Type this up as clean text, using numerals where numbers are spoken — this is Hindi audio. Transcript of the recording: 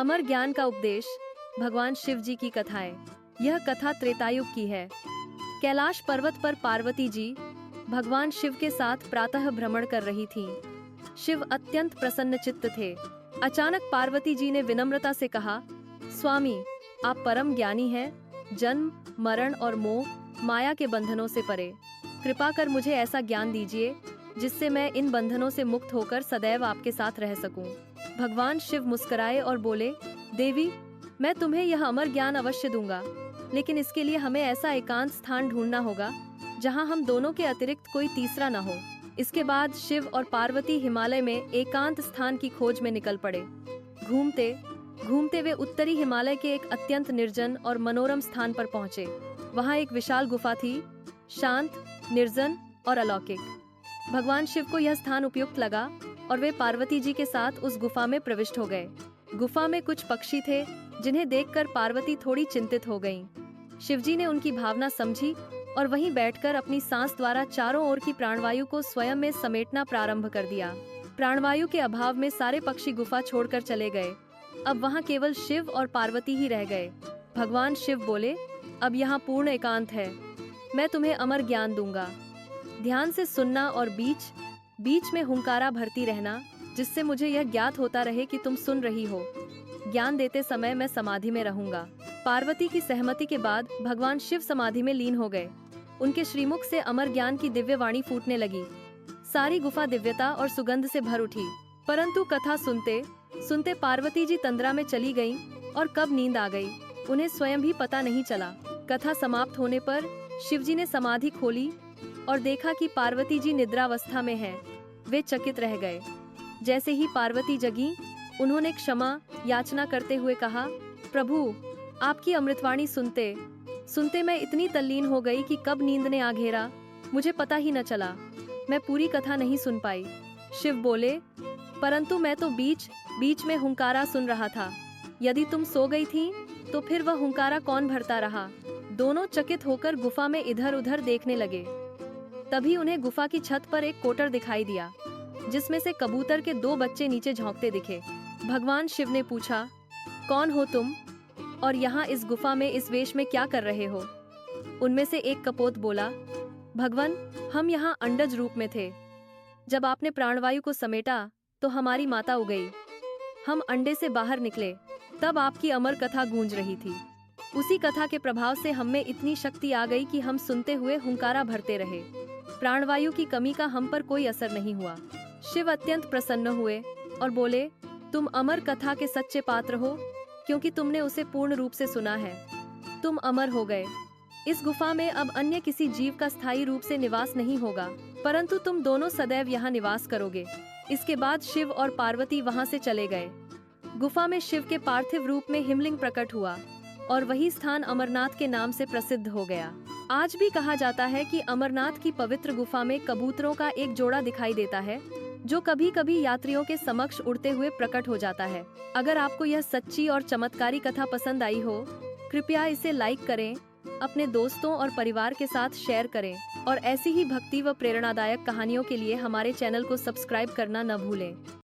अमर ज्ञान का उपदेश, भगवान शिव जी की कथाएं। यह कथा त्रेतायुग की है। कैलाश पर्वत पर पार्वती जी भगवान शिव के साथ प्रातः भ्रमण कर रही थीं। शिव अत्यंत प्रसन्न चित्त थे। अचानक पार्वती जी ने विनम्रता से कहा, स्वामी, आप परम ज्ञानी हैं, जन्म, मरण और मोह, माया के बंधनों से परे। कृपा कर मुझे ऐसा ज्ञान दीजिए जिससे मैं इन बंधनों से मुक्त होकर सदैव आपके साथ रह सकूं। भगवान शिव मुस्कुराए और बोले, देवी, मैं तुम्हें यह अमर ज्ञान अवश्य दूंगा, लेकिन इसके लिए हमें ऐसा एकांत स्थान ढूंढना होगा जहां हम दोनों के अतिरिक्त कोई तीसरा न हो। इसके बाद शिव और पार्वती हिमालय में एकांत स्थान की खोज में निकल पड़े। घूमते घूमते वे उत्तरी हिमालय के एक अत्यंत निर्जन और मनोरम स्थान पर पहुंचे। वहां एक विशाल गुफा थी, शांत, निर्जन और अलौकिक। भगवान शिव को यह स्थान उपयुक्त लगा और वे पार्वती जी के साथ उस गुफा में प्रविष्ट हो गए। गुफा में कुछ पक्षी थे जिन्हें देखकर पार्वती थोड़ी चिंतित हो गईं। शिवजी ने उनकी भावना समझी और वहीं बैठकर अपनी सांस द्वारा चारों ओर की प्राणवायु को स्वयं में समेटना प्रारंभ कर दिया। प्राणवायु के अभाव में सारे पक्षी गुफा छोड़कर चले गए। अब वहां केवल शिव और पार्वती ही रह गए। भगवान शिव बोले, अब यहाँ पूर्ण एकांत है, मैं तुम्हें अमर ज्ञान दूंगा। ध्यान से सुनना और बीच बीच में हुंकारा भरती रहना, जिससे मुझे यह ज्ञात होता रहे कि तुम सुन रही हो। ज्ञान देते समय मैं समाधि में रहूंगा। पार्वती की सहमति के बाद भगवान शिव समाधि में लीन हो गए। उनके श्रीमुख से अमर ज्ञान की दिव्य वाणी फूटने लगी। सारी गुफा दिव्यता और सुगंध से भर उठी। परंतु कथा सुनते सुनते पार्वती जी तंद्रा में चली गईं और कब नींद आ गई, उन्हें स्वयं भी पता नहीं चला। कथा समाप्त होने पर शिवजी ने समाधि खोली और देखा कि पार्वती जी निद्रावस्था में हैं। वे चकित रह गए। जैसे ही पार्वती जगी, उन्होंने क्षमा याचना करते हुए कहा, प्रभु, आपकी अमृतवाणी सुनते सुनते मैं इतनी तल्लीन हो गई कि कब नींद ने आ घेरा, मुझे पता ही न चला। मैं पूरी कथा नहीं सुन पाई। शिव बोले, परंतु मैं तो बीच बीच में हुंकारा सुन रहा था। यदि तुम सो गई थी तो फिर वह हुंकारा कौन भरता रहा। दोनों चकित होकर गुफा में इधर उधर देखने लगे। तभी उन्हें गुफा की छत पर एक कोटर दिखाई दिया, जिसमें से कबूतर के 2 बच्चे नीचे झांकते दिखे। भगवान शिव ने पूछा, कौन हो तुम और यहाँ इस गुफा में इस वेश में क्या कर रहे हो। उनमें से एक कपोत बोला, भगवान, हम यहाँ अंडज रूप में थे। जब आपने प्राणवायु को समेटा तो हमारी माता उगई। हम अंडे से बाहर निकले, तब आपकी अमर कथा गूंज रही थी। उसी कथा के प्रभाव से हम में इतनी शक्ति आ गई कि हम सुनते हुए हुंकारा भरते रहे। प्राणवायु की कमी का हम पर कोई असर नहीं हुआ। शिव अत्यंत प्रसन्न हुए और बोले, तुम अमर कथा के सच्चे पात्र हो, क्योंकि तुमने उसे पूर्ण रूप से सुना है। तुम अमर हो गए। इस गुफा में अब अन्य किसी जीव का स्थायी रूप से निवास नहीं होगा, परंतु तुम दोनों सदैव यहाँ निवास करोगे। इसके बाद शिव और पार्वती वहाँ से चले गए। गुफा में शिव के पार्थिव रूप में हिमलिंग प्रकट हुआ और वही स्थान अमरनाथ के नाम से प्रसिद्ध हो गया। आज भी कहा जाता है कि अमरनाथ की पवित्र गुफा में कबूतरों का एक जोड़ा दिखाई देता है, जो कभी कभी यात्रियों के समक्ष उड़ते हुए प्रकट हो जाता है। अगर आपको यह सच्ची और चमत्कारी कथा पसंद आई हो, कृपया इसे लाइक करें, अपने दोस्तों और परिवार के साथ शेयर करें और ऐसी ही भक्ति व प्रेरणादायक कहानियों के लिए हमारे चैनल को सब्सक्राइब करना न भूलें।